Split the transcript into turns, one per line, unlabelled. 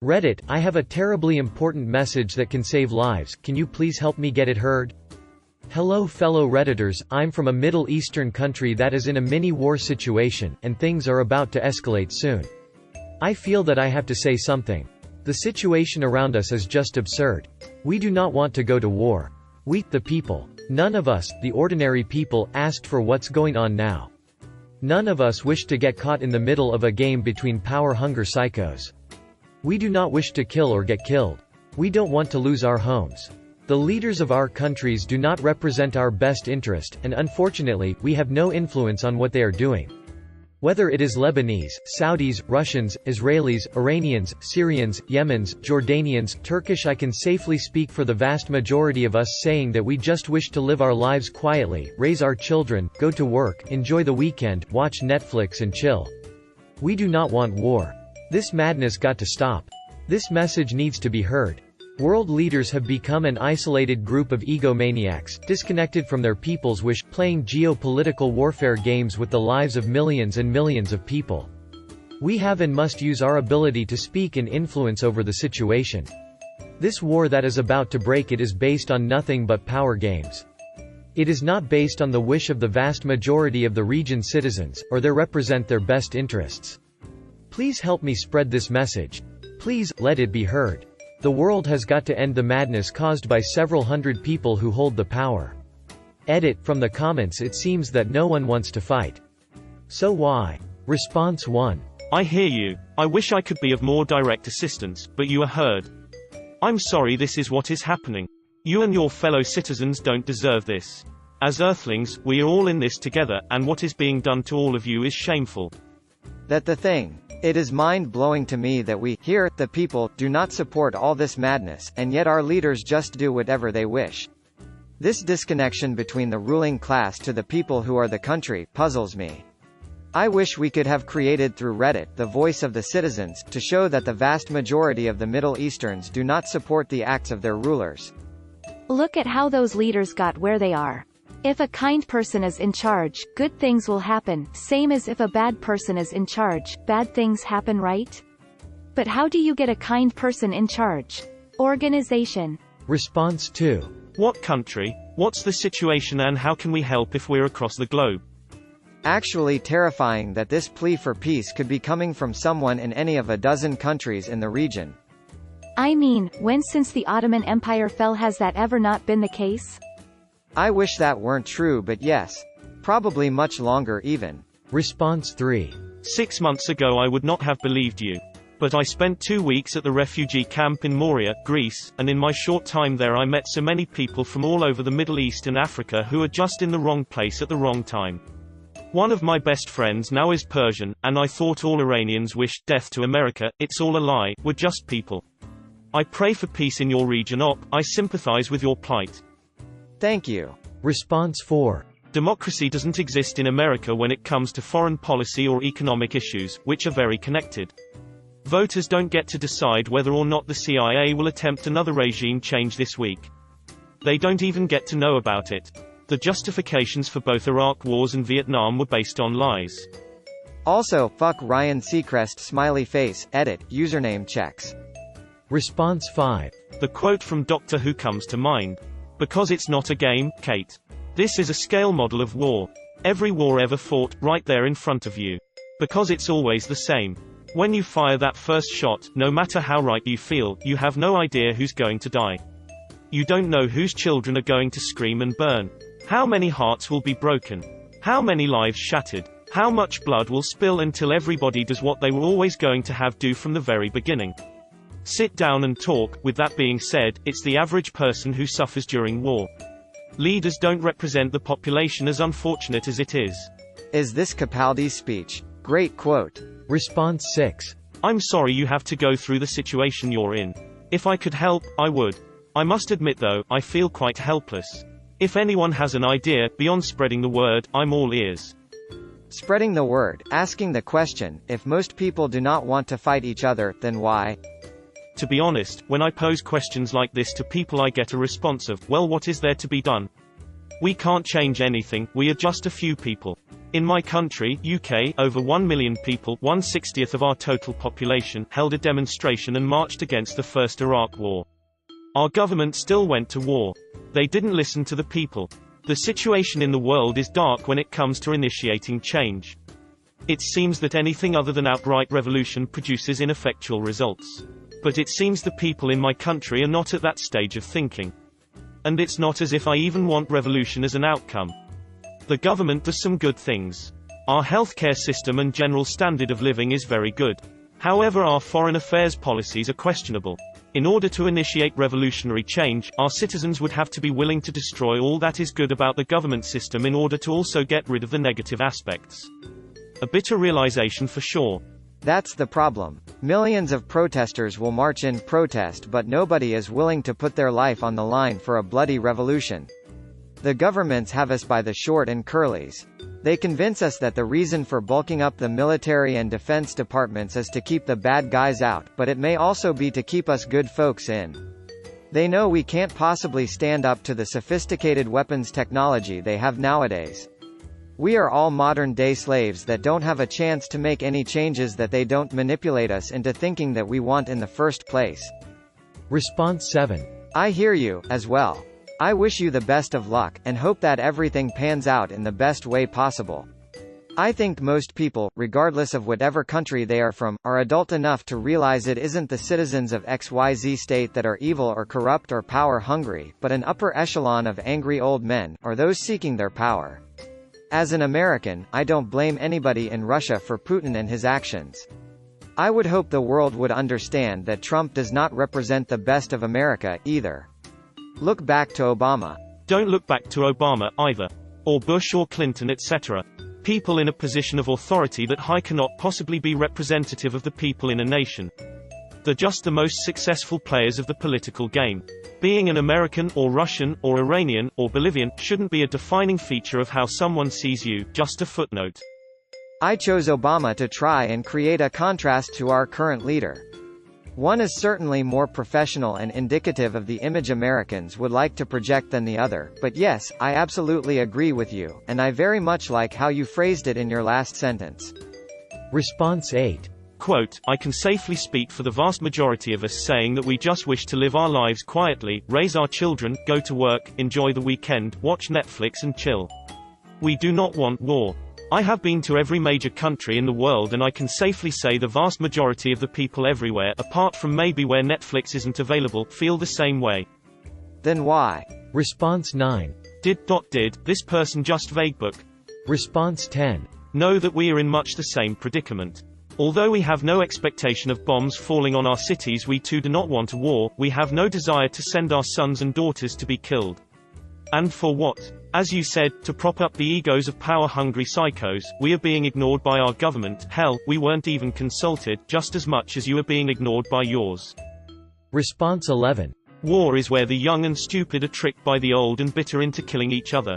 Reddit, I have a terribly important message that can save lives, can you please help me get it heard? Hello fellow Redditors, I'm from a Middle Eastern country that is in a mini-war situation, and things are about to escalate soon. I feel that I have to say something. The situation around us is just absurd. We do not want to go to war. We, the people. None of us, the ordinary people, asked for what's going on now. None of us wish to get caught in the middle of a game between power-hunger psychos. We do not wish to kill or get killed. We don't want to lose our homes. The leaders of our countries do not represent our best interest, and unfortunately, we have no influence on what they are doing. Whether it is Lebanese, Saudis, Russians, Israelis, Iranians, Syrians, Yemens, Jordanians, Turkish, I can safely speak for the vast majority of us saying that we just wish to live our lives quietly, raise our children, go to work, enjoy the weekend, watch Netflix and chill. We do not want war. This madness got to stop. This message needs to be heard. World leaders have become an isolated group of egomaniacs, disconnected from their people's wish, playing geopolitical warfare games with the lives of millions and millions of people. We have and must use our ability to speak and influence over the situation. This war that is about to break is based on nothing but power games. It is not based on the wish of the vast majority of the region's citizens, or they represent their best interests. Please help me spread this message. Please, let it be heard. The world has got to end the madness caused by several hundred people who hold the power. Edit, from the comments it seems that no one wants to fight. So why? Response 1.
I hear you. I wish I could be of more direct assistance, but you are heard. I'm sorry this is what is happening. You and your fellow citizens don't deserve this. As Earthlings, we are all in this together, and what is being done to all of you is shameful.
That's the thing. It is mind-blowing to me that we, here, the people, do not support all this madness, and yet our leaders just do whatever they wish. This disconnection between the ruling class to the people who are the country, puzzles me. I wish we could have created through Reddit, the voice of the citizens, to show that the vast majority of the Middle Easterns do not support the acts of their rulers.
Look at how those leaders got where they are. If a kind person is in charge, good things will happen, same as if a bad person is in charge, bad things happen, right? But how do you get a kind person in charge? Organization.
Response 2.
What country? What's the situation and how can we help if we're across the globe?
Actually terrifying that this plea for peace could be coming from someone in any of a dozen countries in the region.
I mean, when since the Ottoman Empire fell has that ever not been the case?
I wish that weren't true, but yes. Probably much longer even.
Response 3.
6 months ago I would not have believed you. But I spent 2 weeks at the refugee camp in Moria, Greece, and in my short time there I met so many people from all over the Middle East and Africa who are just in the wrong place at the wrong time. One of my best friends now is Persian, and I thought all Iranians wished death to America, it's all a lie, we're just people. I pray for peace in your region. I sympathize with your plight.
Thank you.
Response 4.
Democracy doesn't exist in America when it comes to foreign policy or economic issues, which are very connected. Voters don't get to decide whether or not the CIA will attempt another regime change this week. They don't even get to know about it. The justifications for both Iraq wars and Vietnam were based on lies.
Also, fuck Ryan Seacrest smiley face, edit, username checks.
Response 5.
The quote from Doctor Who comes to mind. Because it's not a game, Kate. This is a scale model of war. Every war ever fought, right there in front of you. Because it's always the same. When you fire that first shot, no matter how right you feel, you have no idea who's going to die. You don't know whose children are going to scream and burn. How many hearts will be broken? How many lives shattered? How much blood will spill until everybody does what they were always going to have do from the very beginning? Sit down and talk. With that being said, it's the average person who suffers during war. Leaders don't represent the population, as unfortunate as it is.
Is this Capaldi's speech? Great quote.
Response 6.
I'm sorry you have to go through the situation you're in. If I could help, I would. I must admit though, I feel quite helpless. If anyone has an idea, beyond spreading the word, I'm all ears.
Spreading the word, asking the question, if most people do not want to fight each other, then why?
To be honest, when I pose questions like this to people I get a response of, well, what is there to be done? We can't change anything, we are just a few people. In my country, UK, over 1 million people, 1/60th of our total population, held a demonstration and marched against the First Iraq War. Our government still went to war. They didn't listen to the people. The situation in the world is dark when it comes to initiating change. It seems that anything other than outright revolution produces ineffectual results. But it seems the people in my country are not at that stage of thinking. And it's not as if I even want revolution as an outcome. The government does some good things. Our healthcare system and general standard of living is very good. However, our foreign affairs policies are questionable. In order to initiate revolutionary change, our citizens would have to be willing to destroy all that is good about the government system in order to also get rid of the negative aspects. A bitter realization for sure.
That's the problem. Millions of protesters will march in protest, but nobody is willing to put their life on the line for a bloody revolution. The governments have us by the short and curlies. They convince us that the reason for bulking up the military and defense departments is to keep the bad guys out, but it may also be to keep us good folks in. They know we can't possibly stand up to the sophisticated weapons technology they have nowadays. We are all modern-day slaves that don't have a chance to make any changes that they don't manipulate us into thinking that we want in the first place.
Response 7.
I hear you, as well. I wish you the best of luck, and hope that everything pans out in the best way possible. I think most people, regardless of whatever country they are from, are adult enough to realize it isn't the citizens of XYZ state that are evil or corrupt or power-hungry, but an upper echelon of angry old men, or those seeking their power. As an American, I don't blame anybody in Russia for Putin and his actions. I would hope the world would understand that Trump does not represent the best of America, either. Look back to Obama.
Don't look back to Obama, either. Or Bush or Clinton, etc. People in a position of authority that high cannot possibly be representative of the people in a nation. They're just the most successful players of the political game. Being an American, or Russian, or Iranian, or Bolivian, shouldn't be a defining feature of how someone sees you, just a footnote.
I chose Obama to try and create a contrast to our current leader. One is certainly more professional and indicative of the image Americans would like to project than the other, but yes, I absolutely agree with you, and I very much like how you phrased it in your last sentence.
Response 8.
Quote, I can safely speak for the vast majority of us saying that we just wish to live our lives quietly, raise our children, go to work, enjoy the weekend, watch Netflix and chill. We do not want war. I have been to every major country in the world and I can safely say the vast majority of the people everywhere, apart from maybe where Netflix isn't available, feel the same way.
Then why?
Response 9.
Did this person just vaguebook?
Response 10.
Know that we are in much the same predicament. Although we have no expectation of bombs falling on our cities, we too do not want a war. We have no desire to send our sons and daughters to be killed. And for what? As you said, to prop up the egos of power-hungry psychos. We are being ignored by our government. Hell, we weren't even consulted, just as much as you are being ignored by yours.
Response 11.
War is where the young and stupid are tricked by the old and bitter into killing each other.